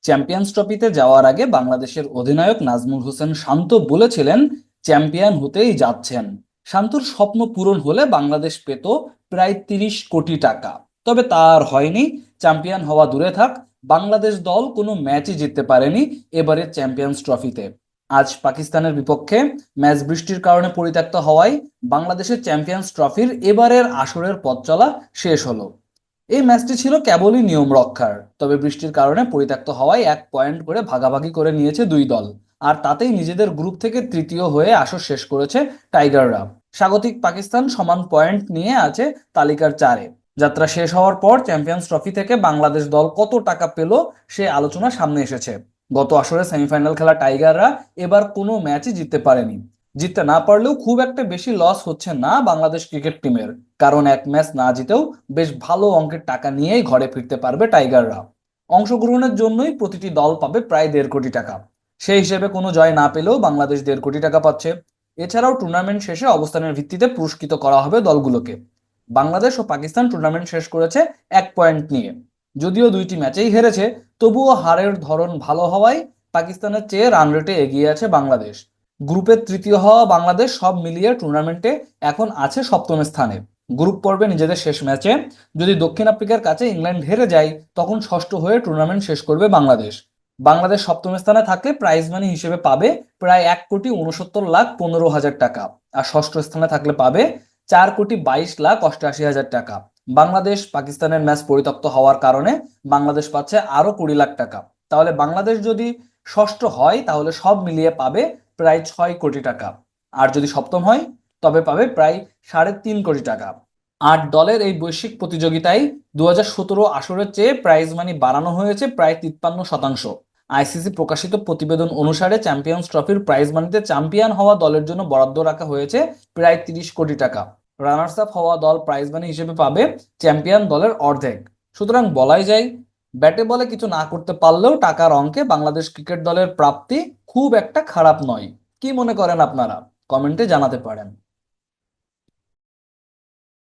Champions ট্রফিতে যাওয়ার আগে বাংলাদেশের অধিনায়ক নাজমুল হোসেন শান্ত বলেছিলেন চ্যাম্পিয়ন হতেই যাচ্ছেন। শান্তর স্বপ্ন পূরণ হলে বাংলাদেশ পেত প্রায় 30 কোটি টাকা। তবে তা আর হয়নি। চ্যাম্পিয়ন হওয়া দূরে থাক, বাংলাদেশ দল কোনো ম্যাচই জিততে পারেনি এবারের চ্যাম্পিয়ন্স ট্রফিতে। আজ পাকিস্তানের বিপক্ষে ম্যাচ বৃষ্টির কারণে পরিত্যক্ত হওয়ায় বাংলাদেশের চ্যাম্পিয়ন্স ট্রফির এবারের আসরের পথ চলা শেষ হলো। এই ম্যাচটি ছিল কেবলই নিয়ম রক্ষার, তবে বৃষ্টির কারণে পরিত্যক্ত হওয়ায় 1 পয়েন্ট করে ভাগাভাগি করে নিয়েছে দুই দল। আর তাতেই নিজেদের গ্রুপ থেকে তৃতীয় হয়ে আসর শেষ করেছে টাইগাররা। স্বাগতিক পাকিস্তান সমান পয়েন্ট নিয়ে আছে তালিকার 4-এ। যাত্রা শেষ হওয়ার পর চ্যাম্পিয়ন্স ট্রফি থেকে বাংলাদেশ দল কত টাকা পেল সে আলোচনা সামনে এসেছে। গত আসরে সেমিফাইনাল খেলা টাইগাররা এবার কোনো ম্যাচই জিততে পারেনি। জিততে না পারলেও খুব একটা বেশি লস হচ্ছে না বাংলাদেশ ক্রিকেট টিমের, কারণ এক ম্যাচ না জিতেও বেশ ভালো অঙ্কের টাকা নিয়েই ঘরে ফিরতে পারবে টাইগাররা। অংশগ্রহণের জন্যই প্রতিটি দল পাবে প্রায় 1.5 কোটি টাকা। সেই হিসেবে কোনো জয় না পেলেও বাংলাদেশ 1.5 কোটি টাকা পাচ্ছে। এছাড়াও টুর্নামেন্ট শেষে অবস্থানের ভিত্তিতে পুরস্কৃত করা হবে দলগুলোকে। বাংলাদেশ ও পাকিস্তান টুর্নামেন্ট শেষ করেছে 1 পয়েন্ট নিয়ে। যদিও দুইটি ম্যাচেই হেরেছে, তবুও হারের ধরন ভালো হওয়ায় পাকিস্তানের চেয়ে রান রেটে এগিয়ে আছে বাংলাদেশ। গ্রুপের তৃতীয় হওয়া বাংলাদেশ সব মিলিয়ে টুর্নামেন্টে এখন আছে সপ্তম স্থানে। গ্রুপ পর্বে নিজেদের শেষ ম্যাচে যদি দক্ষিণ আফ্রিকার কাছে ইংল্যান্ড হেরে যায়, তখন ষষ্ঠ হয়ে টুর্নামেন্ট শেষ করবে বাংলাদেশ। বাংলাদেশ সপ্তম স্থানে থাকলে প্রাইজ মানি হিসেবে পাবে প্রায় 1,69,15,000 টাকা। আর ষষ্ঠ স্থানে থাকলে পাবে 4,22,88,000 টাকা। বাংলাদেশ পাকিস্তানের ম্যাচ পরিত্যক্ত হওয়ার কারণে বাংলাদেশ পাচ্ছে আরো 20 লাখ টাকা। তাহলে বাংলাদেশ যদি ষষ্ঠ হয় তাহলে সব মিলিয়ে পাবে প্রায় 6 কোটি টাকা। আর যদি সপ্তম হয় তবে পাবে প্রায় 3.5 কোটি টাকা। 8 দলের এই বৈশ্বিক প্রতিযোগিতায় 2017 আসরের চেয়ে প্রাইজ মানি বাড়ানো হয়েছে প্রায় 53%। আইসিসি প্রকাশিত প্রতিবেদন অনুসারে চ্যাম্পিয়ন্স ট্রফির প্রাইজ মানিতে চ্যাম্পিয়ন হওয়া দলের জন্য বরাদ্দ রাখা হয়েছে প্রায় 30 কোটি টাকা। রানার্স আপ হওয়া দল প্রাইজ মানি হিসেবে পাবে চ্যাম্পিয়ন দলের অর্ধেক। সুতরাং বলাই যায়, ব্যাটে বলে কিছু না করতে পারলেও টাকার অঙ্কে বাংলাদেশ ক্রিকেট দলের প্রাপ্তি খুব একটা খারাপ নয়। কি মনে করেন আপনারা? কমেন্টে জানাতে পারেন।